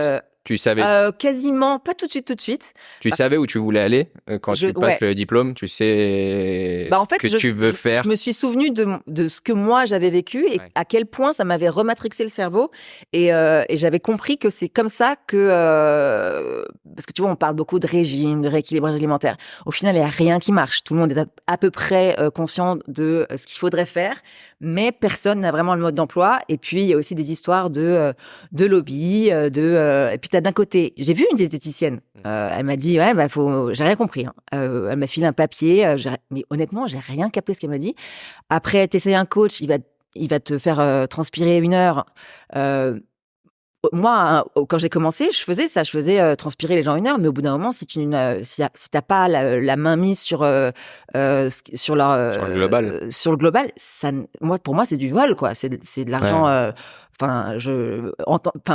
Tu savais quasiment pas tout de suite. Tu savais où tu voulais aller quand tu passes le diplôme. Tu sais en fait, que tu veux faire. Je me suis souvenu de ce que moi j'avais vécu et à quel point ça m'avait rematrixé le cerveau et j'avais compris que c'est comme ça que parce que tu vois on parle beaucoup de régime, de rééquilibrage alimentaire. Au final, il y a rien qui marche. Tout le monde est à peu près conscient de ce qu'il faudrait faire, mais personne n'a vraiment le mode d'emploi. Et puis il y a aussi des histoires de lobby, et puis t'as d'un côté, j'ai vu une diététicienne, elle m'a dit ouais j'ai rien compris. Hein. Elle m'a filé un papier, mais honnêtement j'ai rien capté ce qu'elle m'a dit. Après t'essayes un coach, il va te faire transpirer 1 heure. Moi, quand j'ai commencé, je faisais transpirer les gens 1 heure, mais au bout d'un moment, si t'as pas la main mise sur le global, pour moi, c'est du vol, quoi. C'est de l'argent. Ouais.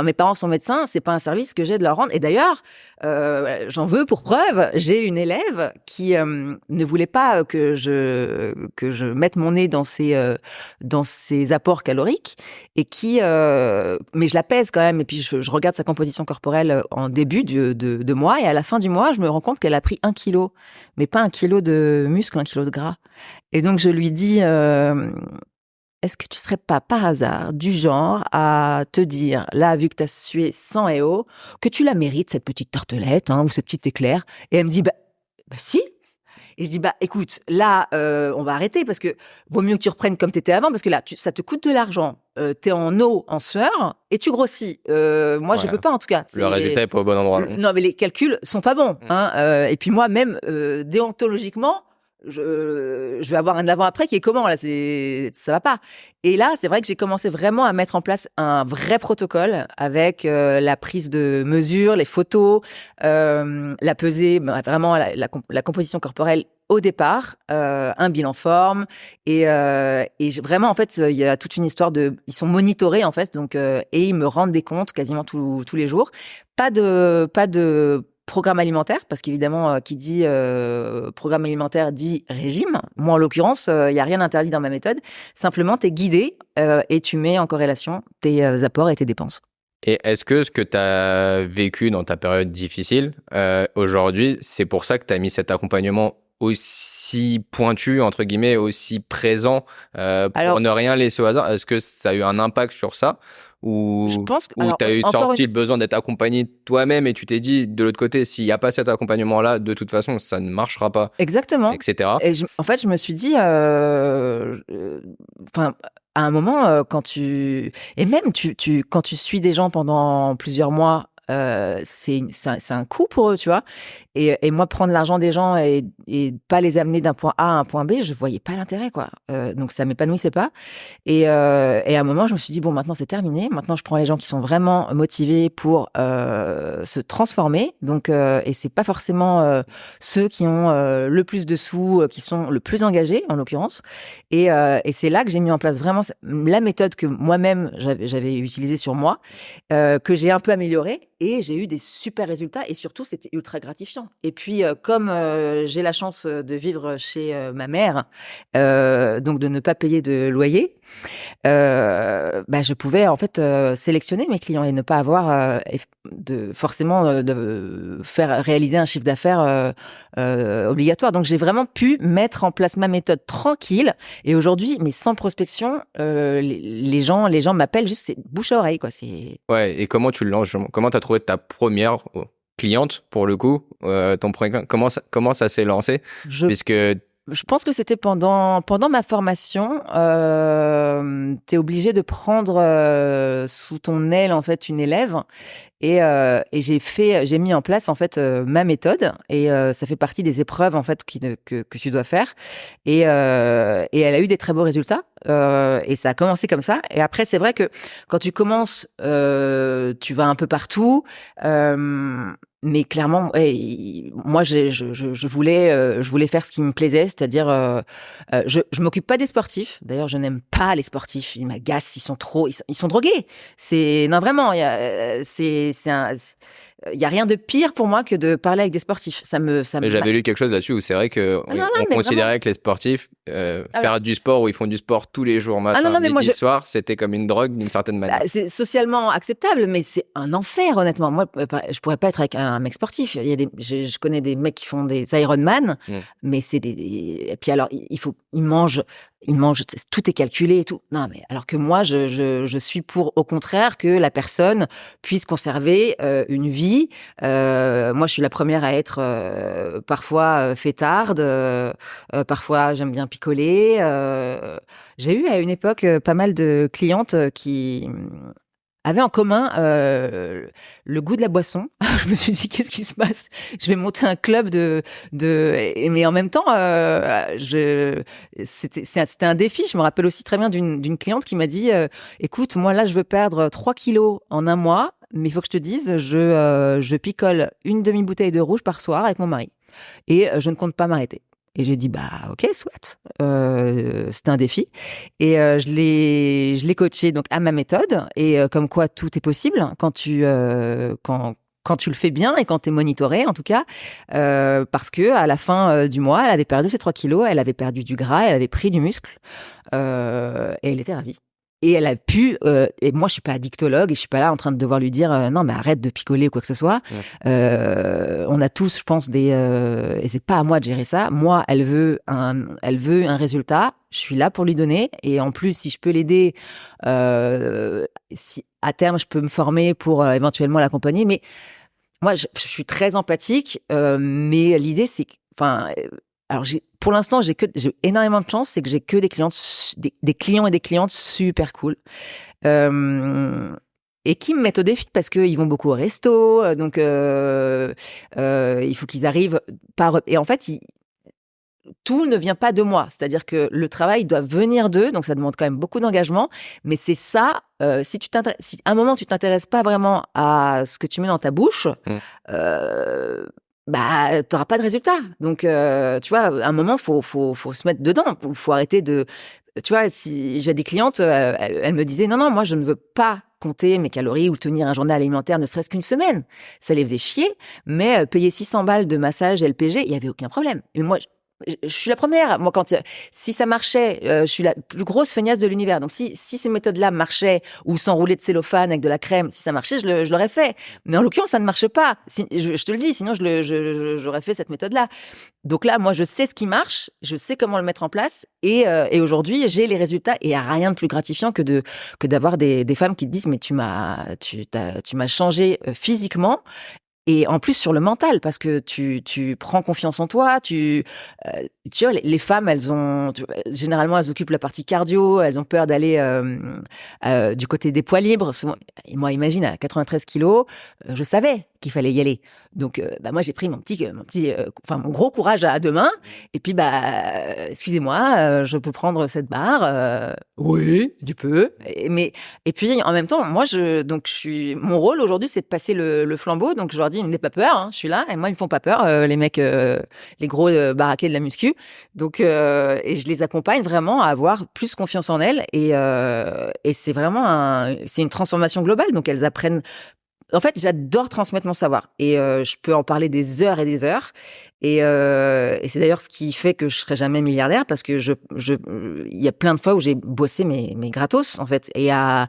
Mes parents sont médecins, c'est pas un service que j'ai de leur rendre. Et d'ailleurs, j'en veux pour preuve, j'ai une élève qui ne voulait pas que je mette mon nez dans ses apports caloriques et mais je la pèse quand même. Et puis je regarde sa composition corporelle en début de mois et à la fin du mois, je me rends compte qu'elle a pris 1 kilo, mais pas 1 kilo de muscle, 1 kilo de gras. Et donc je lui dis. Est-ce que tu serais pas par hasard du genre à te dire, là, vu que t'as sué 100 EO, que tu la mérites, cette petite tartelette, ou ce petit éclair? Et elle me dit, bah si. Et je dis, écoute, là, on va arrêter parce que vaut mieux que tu reprennes comme t'étais avant parce que là, ça te coûte de l'argent. T'es en eau, en sueur et tu grossis. Moi, je peux pas en tout cas. Le résultat est pas au bon endroit. Non, mais les calculs sont pas bons. Et puis moi, même déontologiquement, je vais avoir un avant-après qui est comment là, ça va pas. Et là, c'est vrai que j'ai commencé vraiment à mettre en place un vrai protocole avec la prise de mesure, les photos, la pesée, vraiment la composition corporelle au départ, un bilan forme et vraiment en fait il y a toute une histoire ils sont monitorés en fait donc et ils me rendent des comptes quasiment tous les jours. Pas de programme alimentaire, parce qu'évidemment, qui dit programme alimentaire dit régime. Moi, en l'occurrence, il n'y a rien d'interdit dans ma méthode. Simplement, tu es guidé et tu mets en corrélation tes apports et tes dépenses. Et est-ce que ce que tu as vécu dans ta période difficile, aujourd'hui, c'est pour ça que tu as mis cet accompagnement aussi pointu, entre guillemets, aussi présent, pour ne rien laisser au hasard? Est-ce que ça a eu un impact sur ça? Je Ou pense que, tu as eu sorti le besoin d'être accompagné toi-même et tu t'es dit, de l'autre côté, s'il n'y a pas cet accompagnement-là, de toute façon, ça ne marchera pas, exactement. etc. Et en fait, je me suis dit, enfin, à un moment, quand tu suis des gens pendant plusieurs mois, c'est un coût pour eux, tu vois. Et moi, prendre l'argent des gens et pas les amener d'un point A à un point B, je voyais pas l'intérêt, quoi. Donc ça m'épanouissait pas. Et à un moment, je me suis dit bon, maintenant c'est terminé. Maintenant, je prends les gens qui sont vraiment motivés pour se transformer. Donc, et c'est pas forcément ceux qui ont le plus de sous, qui sont le plus engagés, en l'occurrence. Et c'est là que j'ai mis en place vraiment la méthode que moi-même j'avais utilisée sur moi, que j'ai un peu améliorée. Et j'ai eu des super résultats et surtout, c'était ultra gratifiant. Et puis, comme j'ai la chance de vivre chez ma mère, donc de ne pas payer de loyer, je pouvais en fait sélectionner mes clients et ne pas avoir forcément de faire réaliser un chiffre d'affaires obligatoire. Donc, j'ai vraiment pu mettre en place ma méthode tranquille. Et aujourd'hui, mais sans prospection, les gens m'appellent juste, c'est bouche à oreille, quoi. Ouais, et comment tu le lances? Comment tu as trouvé ta première cliente, pour le coup? Ton premier, comment ça s'est lancé? Puisque je pense que c'était pendant ma formation. T'es obligé de prendre sous ton aile en fait une élève et j'ai mis en place en fait ma méthode et ça fait partie des épreuves en fait que tu dois faire et elle a eu des très beaux résultats et ça a commencé comme ça. Et après c'est vrai que quand tu commences, tu vas un peu partout. Mais clairement, moi, je voulais faire ce qui me plaisait, c'est-à-dire, je m'occupe pas des sportifs. D'ailleurs, je n'aime pas les sportifs. Ils m'agacent. Ils sont drogués. Non vraiment. Il y a rien de pire pour moi que de parler avec des sportifs. Mais j'avais lu quelque chose là-dessus où c'est vrai que on considérait vraiment que les sportifs faire du sport où ils font du sport tous les jours matin, midi, soir, c'était comme une drogue d'une certaine manière. C'est socialement acceptable, mais c'est un enfer honnêtement. Moi, je pourrais pas être avec un mec sportif. Je connais des mecs qui font des Ironman, mais c'est et puis alors ils mangent, tout est calculé et tout. Non, mais alors que moi, je suis pour, au contraire, que la personne puisse conserver une vie. Moi, je suis la première à être parfois fêtarde, parfois j'aime bien picoler. J'ai eu à une époque pas mal de clientes qui avaient en commun le goût de la boisson. Je me suis dit, qu'est-ce qui se passe? Je vais monter un club mais en même temps, c'était un défi. Je me rappelle aussi très bien d'une cliente qui m'a dit, écoute, moi là, je veux perdre 3 kilos en un mois, mais il faut que je te dise, je picole une demi-bouteille de rouge par soir avec mon mari. Et je ne compte pas m'arrêter. Et j'ai dit, ok, soit. C'était un défi. Et je l'ai coaché donc à ma méthode. Et comme quoi tout est possible quand tu le fais bien et quand tu es monitoré, en tout cas. Parce que à la fin du mois, elle avait perdu ses 3 kilos, elle avait perdu du gras, elle avait pris du muscle. Et elle était ravie. Et elle a pu, et moi je suis pas addictologue et je suis pas là en train de devoir lui dire non mais arrête de picoler ou quoi que ce soit. On a tous, je pense, et c'est pas à moi de gérer ça. Moi, elle veut un résultat. Je suis là pour lui donner. Et en plus, si je peux l'aider, si à terme je peux me former pour éventuellement l'accompagner. Mais moi, je suis très empathique. Mais l'idée, c'est que, alors pour l'instant, j'ai énormément de chance, c'est que j'ai que des clients et des clientes super cool. Et qui me mettent au défi parce qu'ils vont beaucoup au resto, donc il faut qu'ils arrivent par. Et en fait, tout ne vient pas de moi, c'est-à-dire que le travail doit venir d'eux, donc ça demande quand même beaucoup d'engagement. Mais c'est ça. Si à un moment tu t'intéresses pas vraiment à ce que tu mets dans ta bouche. T'auras pas de résultat. Donc, tu vois, à un moment, faut se mettre dedans. Faut arrêter de, tu vois, si j'ai des clientes, elles me disaient, non, moi, je ne veux pas compter mes calories ou tenir un journal alimentaire ne serait-ce qu'une semaine. Ça les faisait chier, mais payer 600 balles de massage LPG, il y avait aucun problème. Et moi, je suis la première. Moi, si ça marchait, je suis la plus grosse feignasse de l'univers. Donc, si ces méthodes-là marchaient, ou s'enrouler de cellophane avec de la crème, si ça marchait, je l'aurais fait. Mais en l'occurrence, ça ne marche pas. Je te le dis, sinon j'aurais fait cette méthode-là. Donc là, moi, je sais ce qui marche, je sais comment le mettre en place, et aujourd'hui, j'ai les résultats. Et il n'y a rien de plus gratifiant que d'avoir des femmes qui te disent, mais tu m'as changé physiquement. Et en plus sur le mental, parce que tu prends confiance en toi, tu vois, les femmes, généralement, elles occupent la partie cardio, elles ont peur d'aller du côté des poids libres. Souvent, et moi, imagine, à 93 kilos, je savais qu'il fallait y aller. Donc, moi, j'ai pris mon gros courage à deux mains. Et puis, excusez-moi, je peux prendre cette barre. Oui, tu peux. Et puis, en même temps, moi, mon rôle aujourd'hui, c'est de passer le flambeau. Donc, je leur dis, n'aie pas peur, hein, je suis là. Et moi, ils me font pas peur, les mecs, les gros baraqués de la muscu. Donc, et je les accompagne vraiment à avoir plus confiance en elles. Et c'est vraiment c'est une transformation globale. Donc, elles apprennent. En fait, j'adore transmettre mon savoir. Et je peux en parler des heures et des heures. Et c'est d'ailleurs ce qui fait que je serai jamais milliardaire, parce que il y a plein de fois où j'ai bossé mes gratos, en fait, et à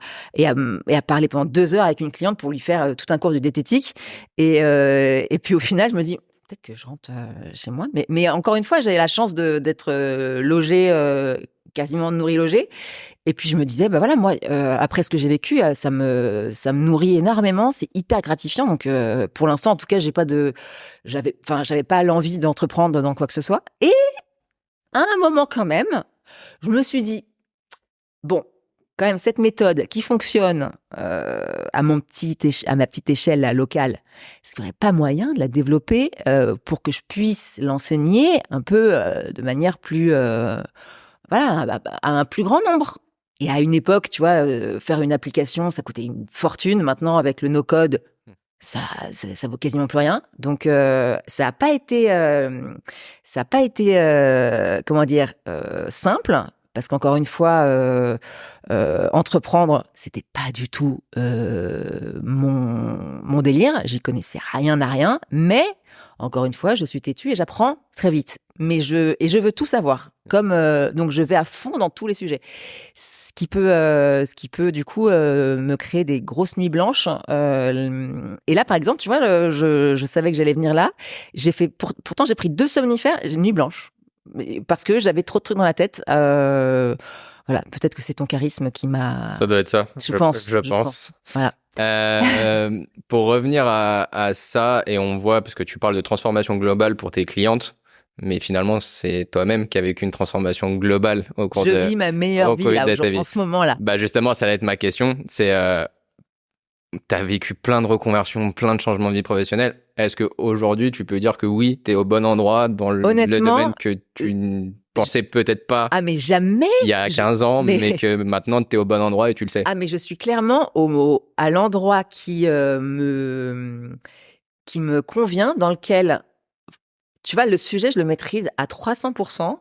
parler pendant 2 heures avec une cliente pour lui faire tout un cours de diététique. Et puis au final, je me dis, peut-être que je rentre chez moi. Mais encore une fois, j'avais la chance d'être logée, quasiment nourrie logée. Et puis je me disais, bah voilà, moi, après ce que j'ai vécu, ça me nourrit énormément, c'est hyper gratifiant. Donc pour l'instant, en tout cas, j'avais pas l'envie d'entreprendre dans quoi que ce soit. Et à un moment quand même, je me suis dit, bon, quand même, cette méthode qui fonctionne à ma petite échelle là, locale, est-ce qu'il n'y aurait pas moyen de la développer pour que je puisse l'enseigner un peu de manière plus, à un plus grand nombre? Et à une époque, tu vois, faire une application, ça coûtait une fortune. Maintenant, avec le no-code, ça vaut quasiment plus rien. Donc, ça a pas été, comment dire, simple. Parce qu'encore une fois, entreprendre, c'était pas du tout mon délire. J'y connaissais rien à rien. Mais, encore une fois, je suis têtue et j'apprends très vite. Mais je veux tout savoir. Donc je vais à fond dans tous les sujets. Ce qui peut du coup me créer des grosses nuits blanches. Et là, par exemple, tu vois, je savais que j'allais venir là. Pourtant, j'ai pris 2 somnifères, j'ai une nuit blanche. Parce que j'avais trop de trucs dans la tête. Voilà, peut-être que c'est ton charisme qui m'a. Ça doit être ça. Je pense. Voilà. Pour revenir à ça, et on voit, parce que tu parles de transformation globale pour tes clientes, mais finalement, c'est toi-même qui as vécu une transformation globale au cours Je vis ma meilleure vie là, en ce moment-là. Bah justement, ça va être ma question. C'est, t'as vécu plein de reconversions, plein de changements de vie professionnelle. Est-ce qu'aujourd'hui, tu peux dire que oui, t'es au bon endroit dans le domaine que tu ne pensais peut-être pas mais jamais, il y a 15 ans, mais que maintenant, t'es au bon endroit et tu le sais? Mais je suis clairement à l'endroit qui me convient, dans lequel, tu vois, le sujet, je le maîtrise à 300%.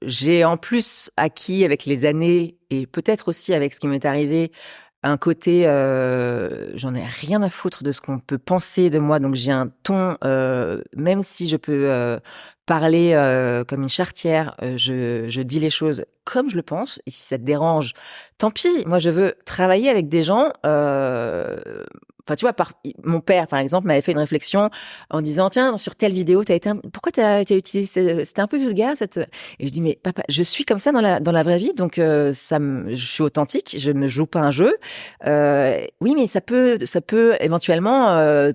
J'ai en plus acquis avec les années, et peut-être aussi avec ce qui m'est arrivé, un côté, j'en ai rien à foutre de ce qu'on peut penser de moi. Donc j'ai un ton, même si je peux parler comme une charretière, je dis les choses comme je le pense. Et si ça te dérange, tant pis. Moi, je veux travailler avec des gens. Enfin, tu vois, mon père, par exemple, m'avait fait une réflexion en disant, tiens, sur telle vidéo, pourquoi t'as utilisé, c'était un peu vulgaire, et je dis, mais papa, je suis comme ça dans la vraie vie, donc, je suis authentique, je ne joue pas un jeu. Oui, mais ça peut éventuellement,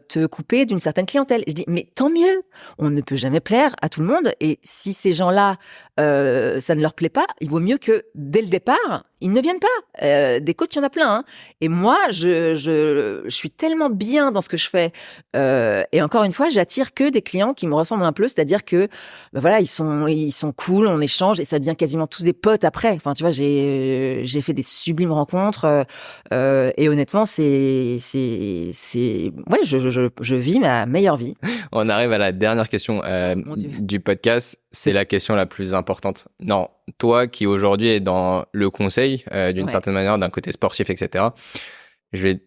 te couper d'une certaine clientèle. Je dis, mais tant mieux. On ne peut jamais plaire à tout le monde. Et si ces gens-là, ça ne leur plaît pas, il vaut mieux que, dès le départ, ils ne viennent pas. Des coachs, il y en a plein, hein. Et moi, je suis tellement bien dans ce que je fais. Et encore une fois, j'attire que des clients qui me ressemblent un peu, c'est-à-dire que, voilà, ils sont cool, on échange et ça devient quasiment tous des potes après. Enfin, tu vois, j'ai fait des sublimes rencontres. Et honnêtement, ouais, je vis ma meilleure vie. On arrive à la dernière question du podcast. C'est la question la plus importante. Non, toi qui aujourd'hui es dans le conseil, d'une certaine manière, d'un côté sportif, etc. Je vais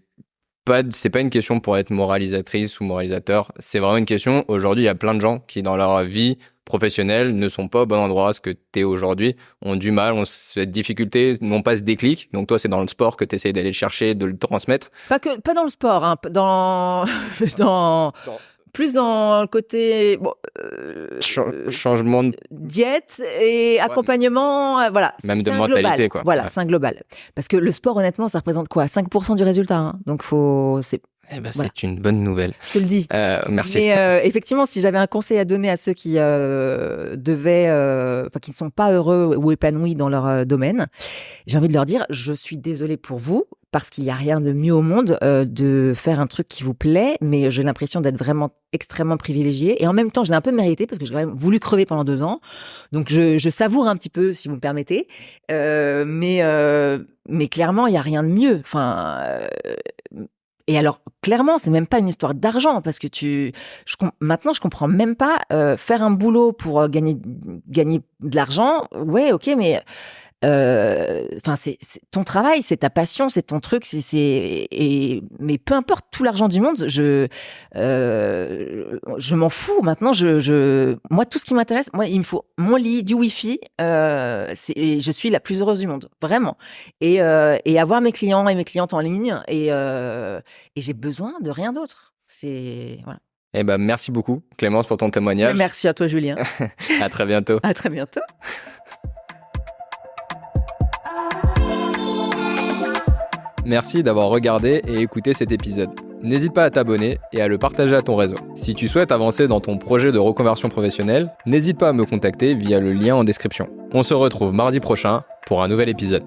c'est pas une question pour être moralisatrice ou moralisateur. C'est vraiment une question. Aujourd'hui, il y a plein de gens qui, dans leur vie professionnelle, ne sont pas au bon endroit. Ce que t'es aujourd'hui, ont du mal, ont cette difficulté, n'ont pas ce déclic. Donc toi, c'est dans le sport que t'essayes d'aller le chercher, de le transmettre. Pas dans le sport, hein, plus dans le côté changement de diète et accompagnement, voilà. Même de mentalité, global. quoi. Voilà, c'est un global. Parce que le sport, honnêtement, ça représente quoi? 5% du résultat. Hein. Donc voilà. C'est une bonne nouvelle. Je te le dis. Merci. Mais effectivement, si j'avais un conseil à donner à ceux qui qui ne sont pas heureux ou épanouis dans leur domaine, j'ai envie de leur dire, je suis désolée pour vous, parce qu'il n'y a rien de mieux au monde de faire un truc qui vous plaît, mais j'ai l'impression d'être vraiment extrêmement privilégiée. Et en même temps, je l'ai un peu mérité parce que j'ai quand même voulu crever pendant 2 ans. Donc, je savoure un petit peu, si vous me permettez. Mais clairement, il n'y a rien de mieux. Et alors, clairement, c'est même pas une histoire d'argent parce que maintenant, je comprends même pas faire un boulot pour gagner de l'argent. Ouais, ok, mais c'est ton travail, c'est ta passion, c'est ton truc, mais peu importe tout l'argent du monde, je m'en fous. Maintenant, moi, tout ce qui m'intéresse, moi, il me faut mon lit, du wifi, et je suis la plus heureuse du monde, vraiment. Et avoir mes clients et mes clientes en ligne, et j'ai besoin de rien d'autre. Voilà. Eh ben, merci beaucoup, Clémence, pour ton témoignage. Merci à toi, Julien. À très bientôt. À très bientôt. Merci d'avoir regardé et écouté cet épisode. N'hésite pas à t'abonner et à le partager à ton réseau. Si tu souhaites avancer dans ton projet de reconversion professionnelle, n'hésite pas à me contacter via le lien en description. On se retrouve mardi prochain pour un nouvel épisode.